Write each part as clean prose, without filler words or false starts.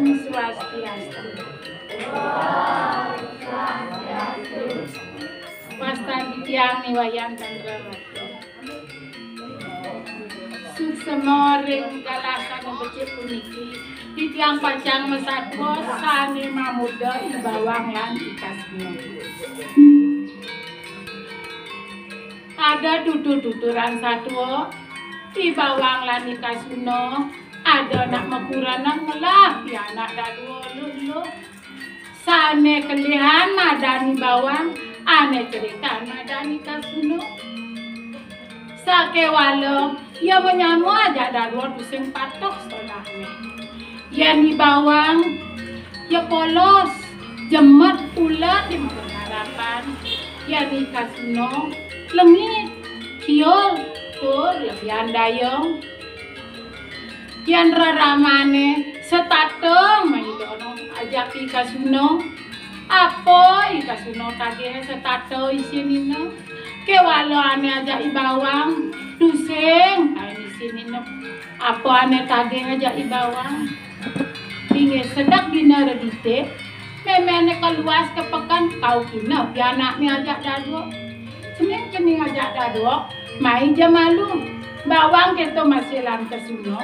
Om Swastiastu. Wasta dityang niwayang tangrawati. Suksema ring galasan becik puniki dityang pacang mesatwa sane mamuda ibawang lan ikasnya. Ada tutur-tuturan satwa ibawang lan ikasuna. Ada nak mekuranan melah ya anak dadua lulu sane kelihan madani bawang ane cerita madani kasunu sake walem ya menyamu aja dadua pusing patoh solahnya ya ni bawang ya polos jemet pula di harapan ya ni kasunu lengit kiol tur lebihan dayong yang raramane setateng maidono ajak ikasuno apa ikasuno kage setato isinino kewalo ane ajak ibawang duseng ane isinino apa ane kage ajak ibawang binge sedak dina redite memene keluas kepekan kau kina pianaknya ajak dadua cening ajak dadua mai je malu bawang kita masih lam kesuno.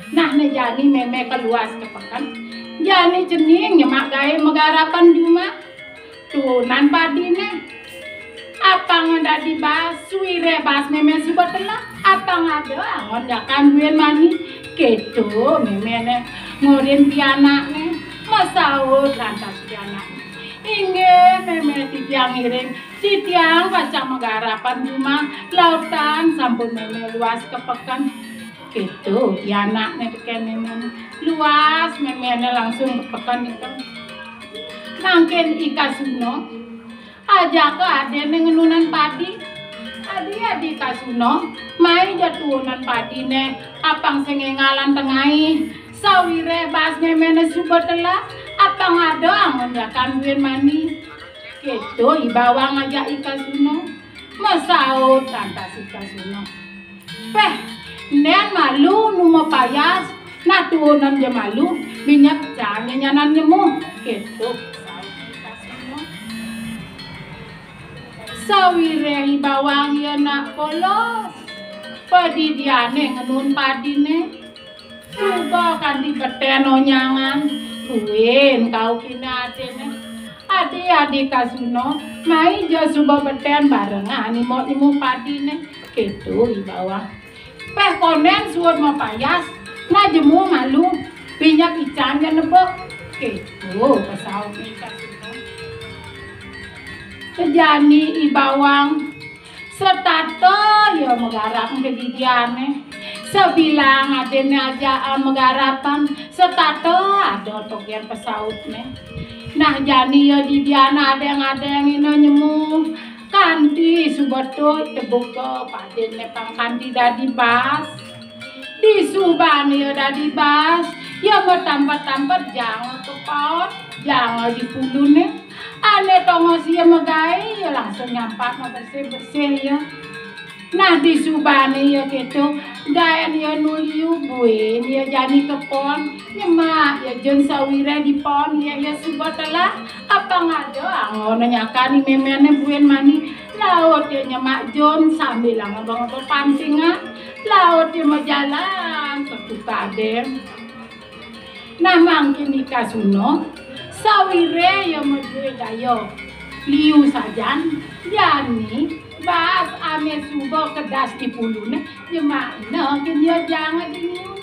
Nah nejani meme keluas kepekan. Jani cening nyemak gawe megarapan cuma tunan padine. Apa ngada dibas suire bas meme subatela. Apa ngada angon jakan duyen mani. Keto meme ne ngorin pianakne. Masaud lantas pianakne. Inge meme tiang iring tiang kacang megarapan cuma lautan sampun meme luas kepekan. Gitu, ya anaknya kene luas memene langsung kepekan itu. Mangken ikasuno aja ke ade ngenunan padi. Adi kasuno mai jatuhunan padine apang sengengalan tengai sawire bas memene subatela apang ada amun jakan duyen mani. Gitu ibawang aja ikasuno masaud lantas ikasuno. Nen malu numo payas natunan je malu minyak jangan nyanan nyemu gitu sawire ibawang ya nak polos padi diane ngenun padine coba kan di beteno nyangan kuin kau kina atene adik kasuno mai jo suba beten barengan imo padine gitu ibawang konen suat mau payas na jemu malu pinyak icangnya nebok gitu pesau ikan kejani ibawang setato ya menggarap kedidiane sebilang adene aja menggarapan setato ada tokian pesautnya nah jani ya didiana ada yang ino nyemu kanti subato tebuka padene pang kanti dadi bas di subani dadi bas ya bertambat-tambat jangan kepaut jangan dipulune ane tongos ya megai ya langsung nyampak bersih-bersih ya nah di subani ya gitu gaen ya nuliu buin ya jani kepon nyemak ya jen sawire di pon ya subatela apa ngado angon nyakani memene buin mani laut ya nyemak jon sambil ngomong pancingan laut ya majalan ketuka adem nah mangkin ikasuno sawire ya medue dayo liu sajan jani bas ame subo kedas di pulune nyemakna kenya jangan diniu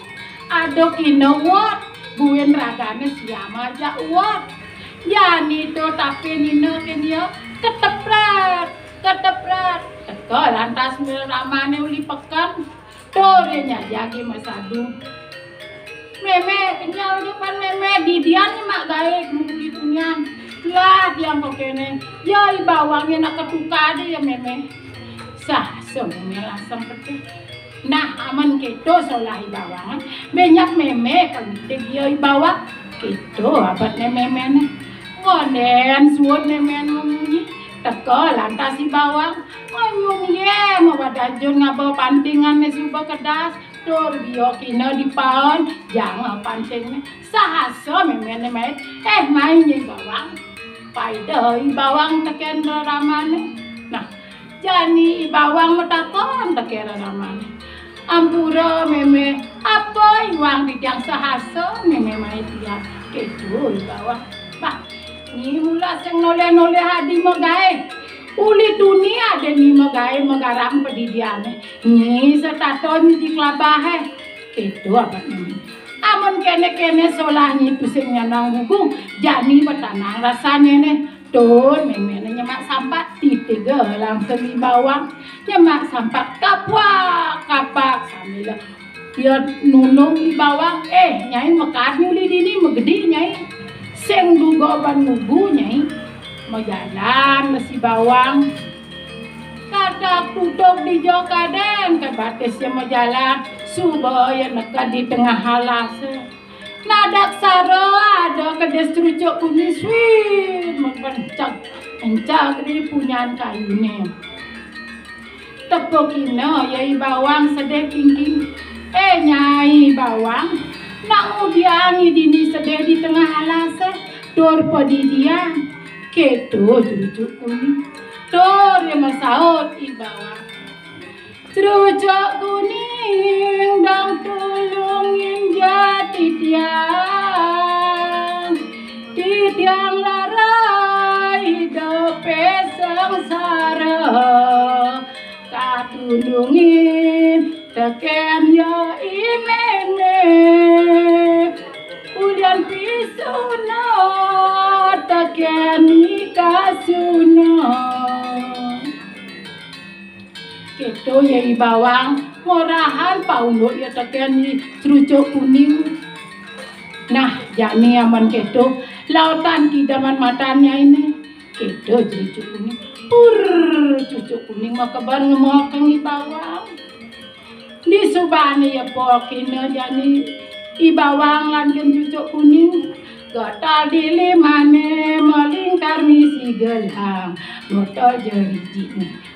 ado kino wat buin ragane siama aja wat yani to tapi nino kenya keteprat teko lantas ramane uli pekan torenya jagi masadu meme kenyal depan meme didian mak gawe gitunya lah diang kok kene ya ibawangnya nak ketuka deh ya meme sah meme langsung ketih nah aman gitu solah ibawang banyak meme kalitik ya ibawang gitu abad meme ngonen suut meme ngomongnya teko lantas ibawang ngomong ye mau wadajun ngabau pantingan suba kedas Tur bio kina di paon jangan pancing sahasa memene met main nih bawang pai bawang teken ramane nah jani bawang metakon teken ramane ampura meme apa iwang di yang sahasa meme mai dia kedo bawang bah ni mula sing nole hadi magae uli dunia ada ni magae magaram pedidiane ni setaton di klabahe itu apa namanya amun kene solahnya itu sing nyanang buku jani betanang rasanya nih don memene nyemak sampah tiga langsung di bawang nyemak sampah kapak sambil dia nunung di bawang nyai mekat nyuli dini megedi nyai sing duga ban nugu nyai mau jalan nasi bawang kata tutup di jauh kaden ke batasnya mau jalan supaya nekat di tengah halase nadak saro ada kedes trucuk kuning sweet mencak di punyaan kayunya tepukina yai bawang sedih kingking nyai bawang nak udiangi dini sedih di tengah halase dor pedidian kedo trucuk kuning dor yang masaut di bawah trucuk kuning dang tulungin jati tiang lara hidup sengsara katulungin teken ya imene ulian pisuna takeni kasuna keto yai bawang morahan paunduk ya takeni trucuk kuning nah jani aman keto lautan kidaman matanya ini keto trucuk kuning cucuk kuning mau kebar ngemokeng i bawang di subani ya pokina jani i bawang lanjut cucuk kuning gata dilimane melingkar misi gelang moto jeriji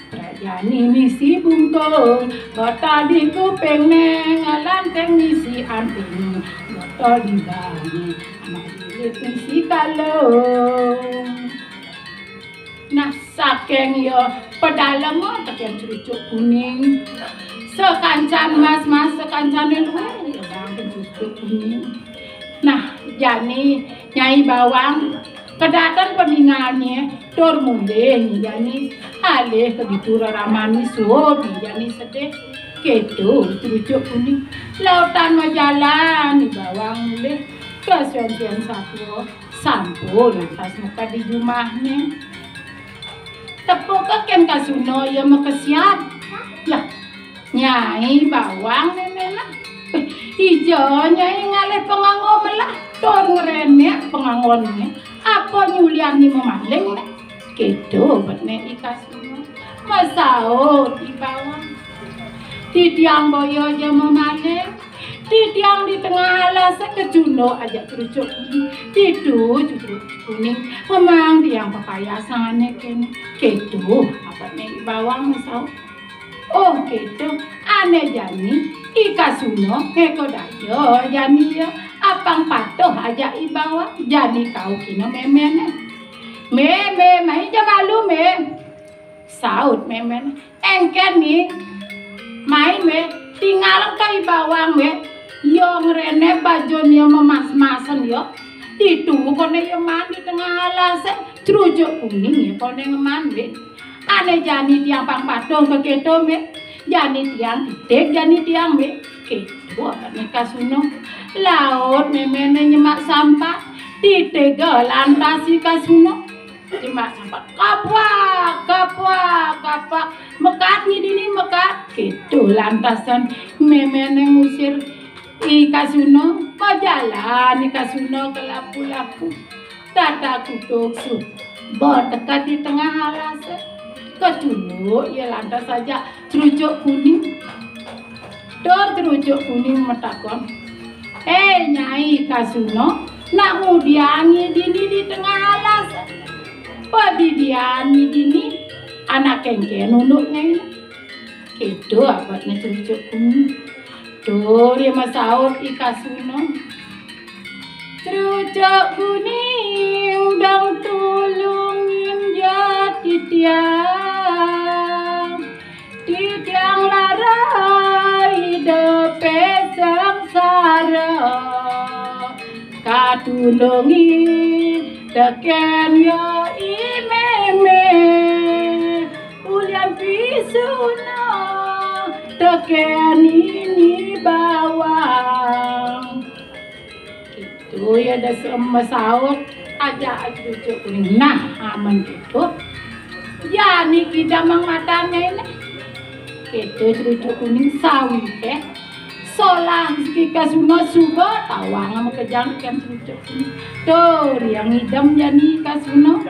prajani misi bungkung gata di kuping neng lanteng misi anting moto di bani madilit misi kalung nah saking yo pedalam tekan cucuk kuning sekancan mas sekancan luar ya bang cucuk kuning nah jani nyai bawang kedatan peninggalnya tur munde jani alih ke ditura ramani suodi jani sedih kedo trucuk kuning lautan majalan di bawang mulih ke sian satu sampul lantas muka di rumahnya tepuk ken kasuno ya makasiat lah nyai bawang nenena ijo nyai ngalih pengangon lah tur ngerene pengangonnya apa nyuliani memaling nek kedo bene ikasuno masaut di bawang tiang boyo aja memaling tiang di tengah alas kejuno aja trucuk kuning trucuk kuning memang tiang pepayasane kene kedo apa nek bawang masaut oh kedo ane jani ikasuno eko dayo jani ya apang patuh aja i bawang jani kau kino memene mai jamalu saut memene engken nih mai tinggal kai bawang yo ngrene bajon yo memas-masen yo itu kone yo mandi tengah alas trucuk kuning ya kone ngeman ane jani tiang pang patuh ke keto jani tiang titik jani tiang keto apa nih kasuno laut memene nyemak sampah titik lantasi kasuno nyemak sampah kapak mekat dini mekat keto lantasan memene ngusir i kasuno majalan i kasuno ke lapu-lapu tata kutuk su dekat di tengah alas keculuk ya lantas saja trucuk kuning trucuk kuning metakon nyai kasuno nak ngudiani dini di tengah alas padidiani dini anak kengke nunuknya ini kedo abadnya trucuk kuning Tur ya masaut ikasuno. Trucuk kuning dang tulungin jati tiang larai hidepe sengsara katulungi teken yo imeme ulian pisuna teken ini bawang itu ya ada sama saut aja cucu kuning nah aman gitu ya nih kita mang matanya ini itu cucu kuning sawi solah kita semua suba tawang sama kejang kan cucu kuning tuh yang hidam jadi kasuno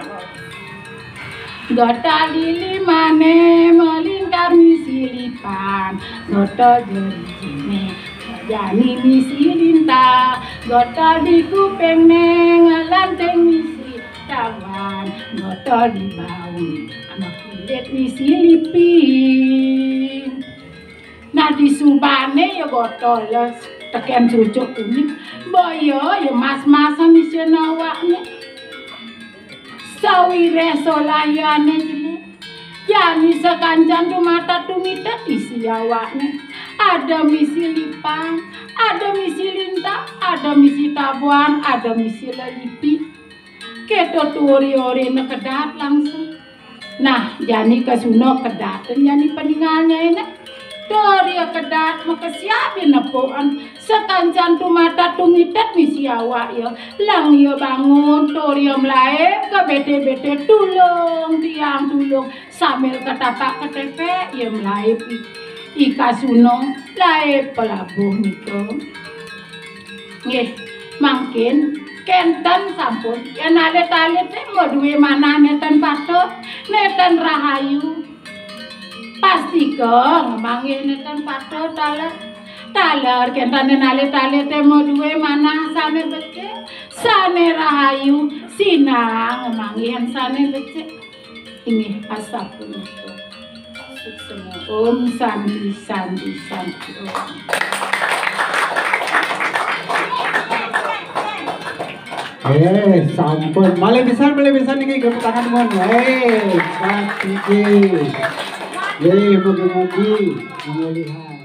gota lili mane melingkar misi lipan gota jeri jani misi linta gota di kupeng neng lanteng misi tawan gota di baung anak kulit misi liping nah di subane ya gota les teken cucuk kuning boyo ya mas-masan misi nawaknya sawire solayane jele jani sekancan mata tumita isi awaknya ada misi lipang, ada misi linta, ada misi tabuan, ada misi lelipi. Keto tuori-ori kedat langsung. Nah, jani kasuno kedat, jani peninggalnya ini. Tori kedat, maka siapin nepuan. Sekancan mata tumitet misi awak ya. Lang ya bangun, tori melaep ke bete-bete tulung, tiang tulung. Sambil ketapak ketepe, ya melaep ikasuno lae pelabuh niko nggih mangkin kenten sampun yen alit-alit mau duwe mana neten patok neten rahayu pasti kok mangke neten patok taler kenten alit-alit mau duwe mana sane becik sane rahayu sinang mangke sane becik ini asapun Om Santi Santi Santi Om. Sampun. Malih pisan niki tepuk tangan mohon. Santi. Mugi-mugi melihat